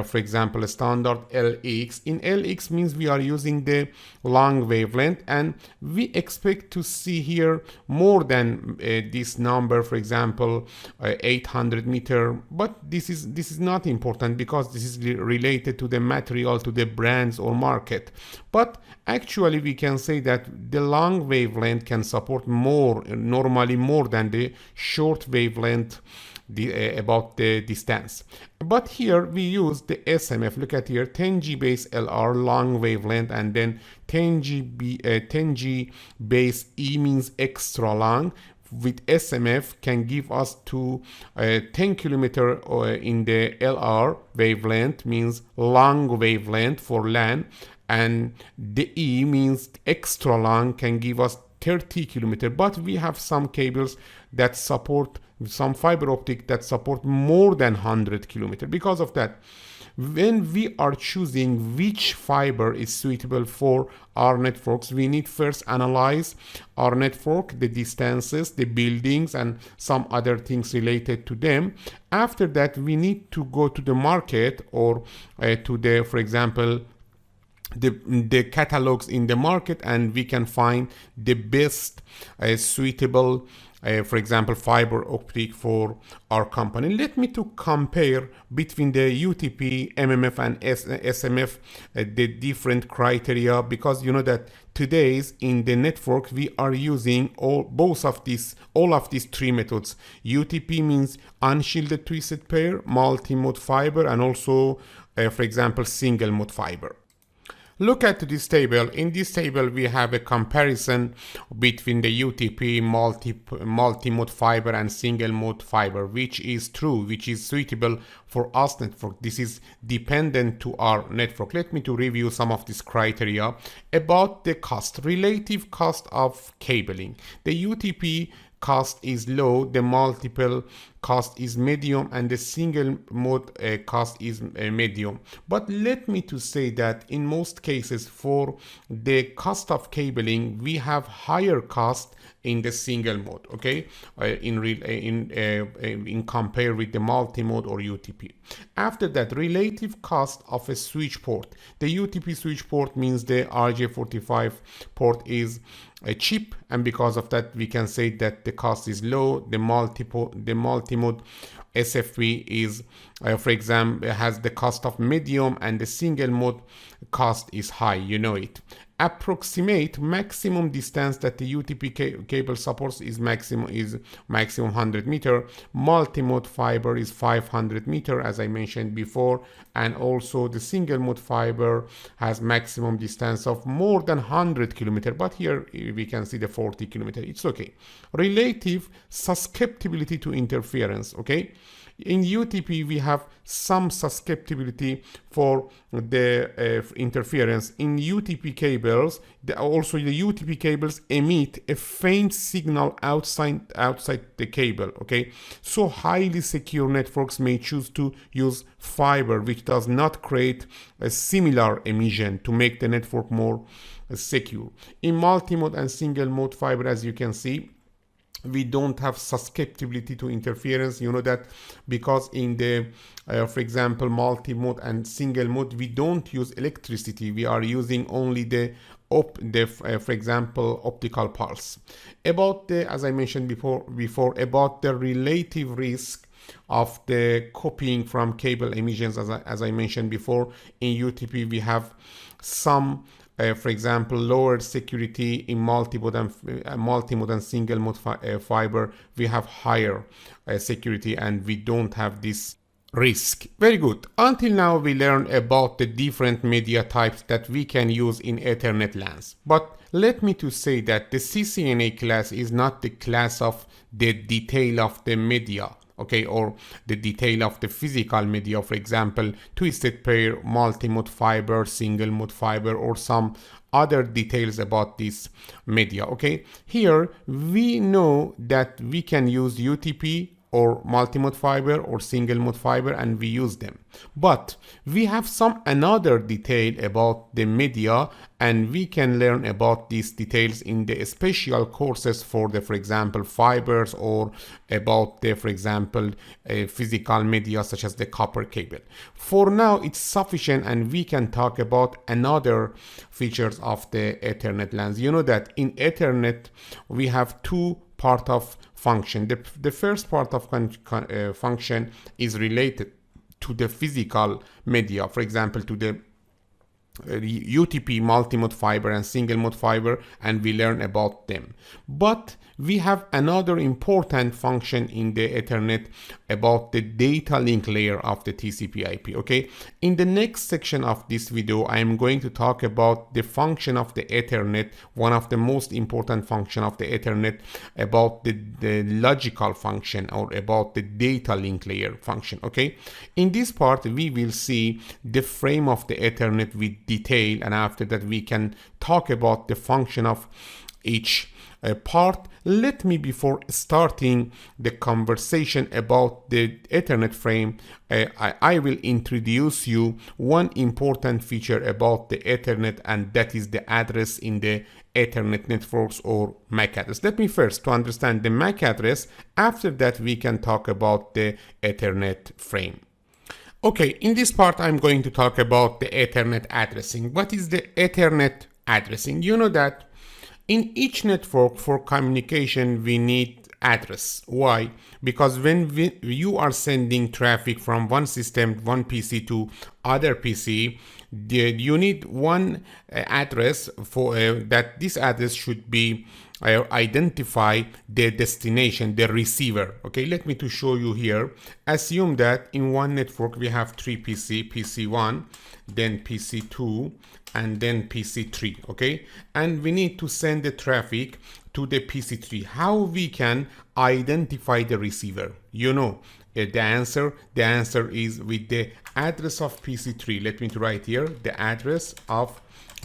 for example, a standard LX. In LX means we are using the long wavelength, and we expect to see here more than this number, for example, 800 meter. But this is not important because this is related to the material, to the brands or market. But actually we can say that the long wavelength can support normally more than the short wavelength about the distance. But here we use the SMF. Look at here, 10G base LR long wavelength, and then 10G base E means extra long. With SMF can give us to 10 kilometer in the LR wavelength, means long wavelength for LAN, and the E means extra long, can give us 30 kilometer. But we have some cables that support, some fiber optic that support more than 100 kilometer. Because of that, when we are choosing which fiber is suitable for our networks, we need first analyze our network, the distances, the buildings, and some other things related to them. After that, we need to go to the market or to the, for example, the catalogs in the market, and we can find the best suitable for example, fiber optic for our company. Let me to compare between the UTP, MMF, and SMF, the different criteria, because you know that today's in the network we are using all of these three methods. UTP means unshielded twisted pair, multi-mode fiber, and also, for example, single mode fiber. Look at this table. In this table, we have a comparison between the UTP, multi-mode fiber, and single mode fiber, which is true, which is suitable for us network. This is dependent to our network. Let me to review some of this criteria about the cost, relative cost of cabling. The UTP cost is low, the multiple cost is medium, and the single mode cost is medium. But let me to say that in most cases for the cost of cabling, we have higher cost in the single mode, okay, in compare with the multi-mode or UTP. After that, relative cost of a switch port. The UTP switch port means the RJ45 port is cheap, and because of that we can say that the cost is low. The multi-mode SFP is for example has the cost of medium, and the single mode cost is high, you know it. Approximate maximum distance that the UTP cable supports is maximum 100 meter. Multi-mode fiber is 500 meter, as I mentioned before, and also the single mode fiber has maximum distance of more than 100 kilometer, but here we can see the 40 kilometer. It's okay. Relative susceptibility to interference, okay. In UTP, we have some susceptibility for the interference. In UTP cables, also the UTP cables emit a faint signal outside the cable, okay? So highly secure networks may choose to use fiber, which does not create a similar emission to make the network more secure. In multi-mode and single mode fiber, as you can see, we don't have susceptibility to interference, you know that, because in the for example multi-mode and single mode we don't use electricity, we are using only the for example optical pulse. About the, as I mentioned before about the relative risk of the copying from cable emissions, as I mentioned before, in UTP we have some for example lower security. In multi-mode and single mode fiber we have higher security, and we don't have this risk. Very good. Until now we learned about the different media types that we can use in Ethernet LANs, but let me to say that the CCNA class is not the class of the detail of the media, okay, or the detail of the physical media, for example twisted pair, multi-mode fiber, single mode fiber, or some other details about this media, okay. Here we know that we can use UTP or multi-mode fiber or single mode fiber, and we use them. But we have some another detail about the media, and we can learn about these details in the special courses for the, for example, fibers, or about the, for example, physical media such as the copper cable. For now it's sufficient, and we can talk about another features of the Ethernet LANs. You know that in Ethernet we have two part of function. The first part of function is related to the physical media, for example, to the UTP, multi-mode fiber and single mode fiber, and we learn about them. But we have another important function in the Ethernet about the data link layer of the TCP/IP. Okay, in the next section of this video I am going to talk about the function of the Ethernet, one of the most important function of the Ethernet, about the logical function, or about the data link layer function. Okay, in this part we will see the frame of the Ethernet with detail, and after that we can talk about the function of each part. Let me, before starting the conversation about the Ethernet frame, I will introduce you one important feature about the Ethernet, and that is the address in the Ethernet networks, or MAC address. Let me first to understand the MAC address. After that we can talk about the Ethernet frame. Okay, in this part I'm going to talk about the Ethernet addressing. What is the Ethernet addressing? You know that in each network for communication we need address. Why? Because when you are sending traffic from one system, one PC to other PC, you need one address for that. This address should be identify the destination, the receiver. Okay, let me to show you here. Assume that in one network we have three PC, PC1, then PC2, and then PC3. Okay, and we need to send the traffic to the PC3. How we can identify the receiver? You know the answer is with the address of PC3. Let me write here the address of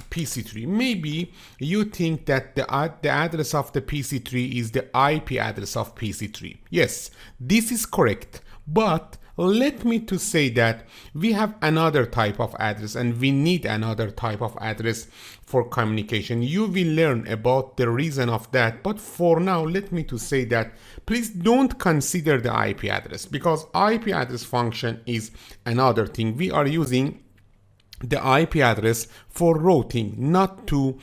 PC3. Maybe you think that the address of the PC3 is the IP address of PC3. Yes, this is correct, but let me to say that we have another type of address, and we need another type of address for communication. You will learn about the reason of that, but for now let me to say that please don't consider the IP address, because IP address function is another thing. We are using the IP address for routing, not to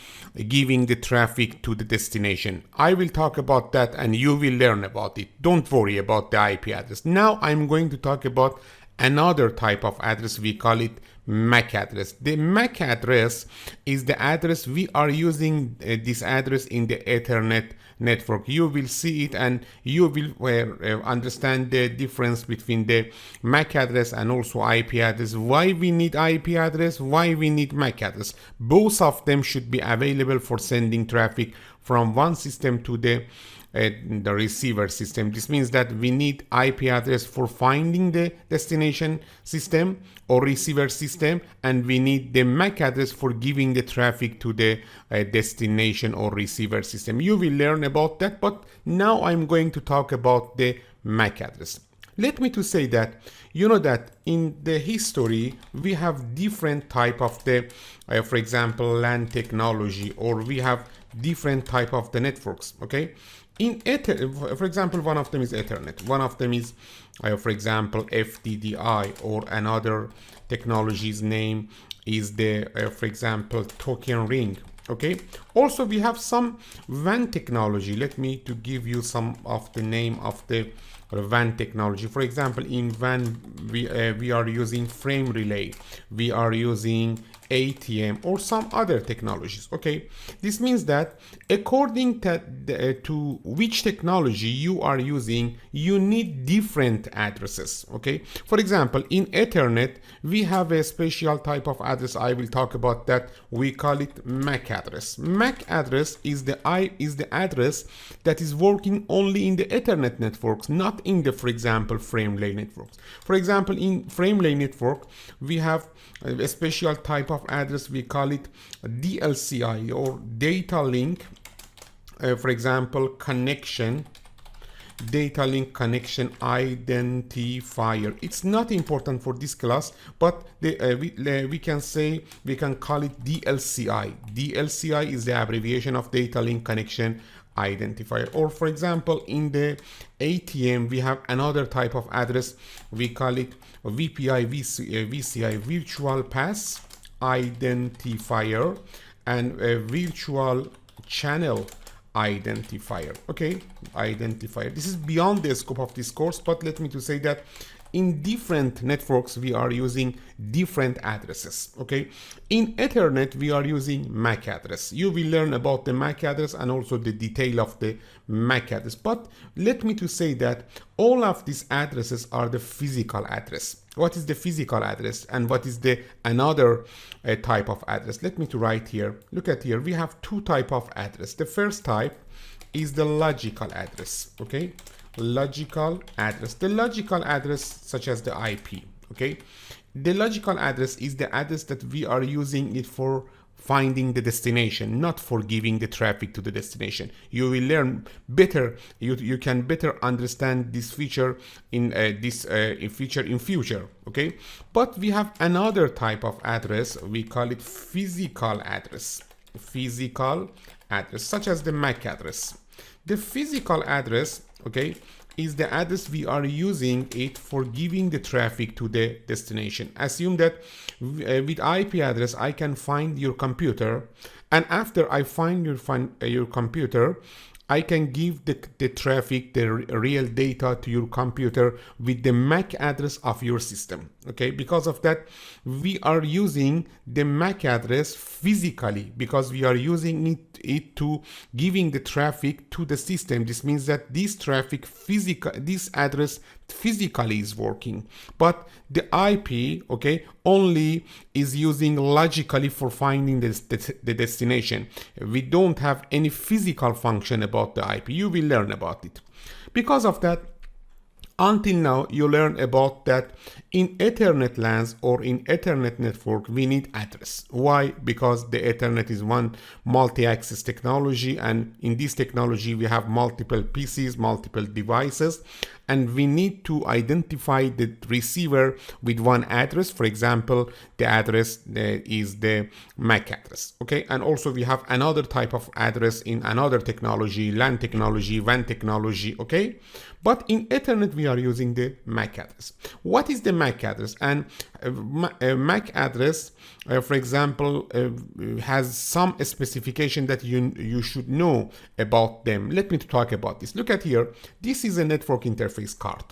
giving the traffic to the destination. I will talk about that and you will learn about it. Don't worry about the IP address. Now I'm going to talk about another type of address. We call it MAC address. The MAC address is the address we are using, this address in the Ethernet network. You will see it and you will understand the difference between the MAC address and also IP address. Why we need IP address, why we need MAC address. Both of them should be available for sending traffic from one system to the receiver system. This means that we need IP address for finding the destination system or receiver system, and we need the MAC address for giving the traffic to the destination or receiver system. You will learn about that, but now I'm going to talk about the MAC address. Let me to say that you know that in the history we have different type of the for example LAN technology, or we have different type of the networks. Okay, in for example, one of them is Ethernet, one of them is for example FDDI, or another technology's name is the for example token ring. Okay, also we have some WAN technology. Let me to give you some of the name of the WAN technology. For example, in WAN we are using frame relay, we are using ATM, or some other technologies. Okay, this means that according to which technology you are using, you need different addresses. Okay, for example, in Ethernet we have a special type of address. I will talk about that. We call it MAC address. MAC address is the address that is working only in the Ethernet networks, not in the, for example, frame relay networks. For example, in frame relay network we have a special type of address. We call it DLCI, or data link, for example connection data link connection identifier. It's not important for this class, but we can call it DLCI. DLCI is the abbreviation of data link connection identifier. Or for example, in the ATM we have another type of address, we call it VCI, virtual pass identifier, and a virtual channel identifier. Okay, identifier. This is beyond the scope of this course, but let me to say that in different networks we are using different addresses. Okay, in Ethernet we are using MAC address. You will learn about the MAC address and also the detail of the MAC address, but let me to say that all of these addresses are the physical address. What is the physical address and what is the another type of address? Let me to write here. Look at here, we have two type of address. The first type is the logical address. Okay, logical address. The logical address such as the IP. Okay, the logical address is the address that we are using it for finding the destination, not for giving the traffic to the destination. You will learn better, you can better understand this feature in future. Okay, but we have another type of address, we call it physical address. Physical address such as the MAC address. The physical address, okay, is the address we are using it for giving the traffic to the destination. Assume that with IP address I can find your computer, and after I find your computer, I can give the traffic, the real data to your computer with the MAC address of your system. Okay, because of that we are using the MAC address physically, because we are using it to giving the traffic to the system. This means that this this address physically is working, but the IP, okay, only is using logically for finding the destination. We don't have any physical function about the IP. You will learn about it. Because of that, until now you learn about that in Ethernet LANs or in Ethernet network we need address. Why? Because the Ethernet is one multi-access technology, and in this technology we have multiple PCs, multiple devices, and we need to identify the receiver with one address. For example, the address is the MAC address. Okay, and also we have another type of address in another technology, LAN technology, WAN technology. Okay, but in Ethernet we are using the MAC address. What is the MAC address? And MAC address, for example, has some specification that you should know about them. Let me talk about this. Look at here. This is a network interface card.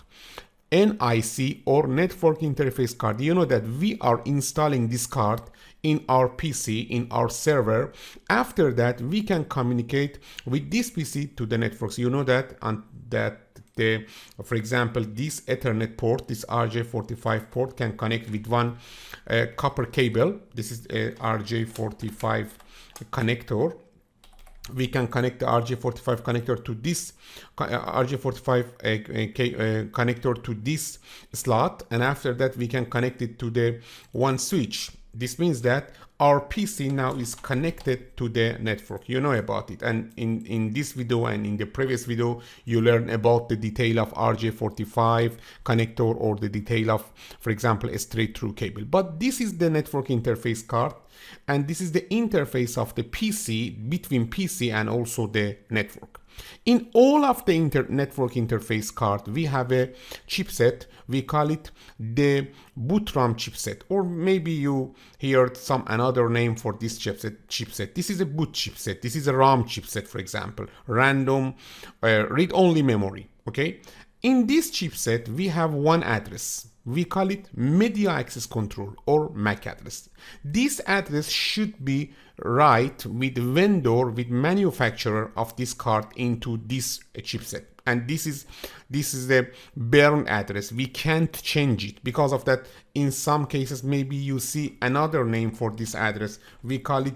NIC or network interface card. You know that we are installing this card in our PC, in our server. After that, we can communicate with this PC to the networks. You know that, and for example, this Ethernet port, this RJ45 port can connect with one copper cable. This is a RJ45 connector. We can connect the RJ45 connector to this RJ45 connector to this slot, and after that we can connect it to the one switch. This means that our PC now is connected to the network. You know about it, and in this video and in the previous video you learn about the detail of RJ45 connector or the detail of, for example, a straight through cable. But this is the network interface card, and this is the interface of the PC, between PC and also the network. In all of the network interface card, we have a chipset. We call it the bootram chipset, or maybe you heard some another name for this chipset. This is a boot chipset. This is a RAM chipset, for example, random read-only memory. Okay, in this chipset we have one address. We call it media access control or MAC address. This address should be right with vendor, with manufacturer of this card into this chipset. And this is the burn address. We can't change it. Because of that, in some cases, maybe you see another name for this address. We call it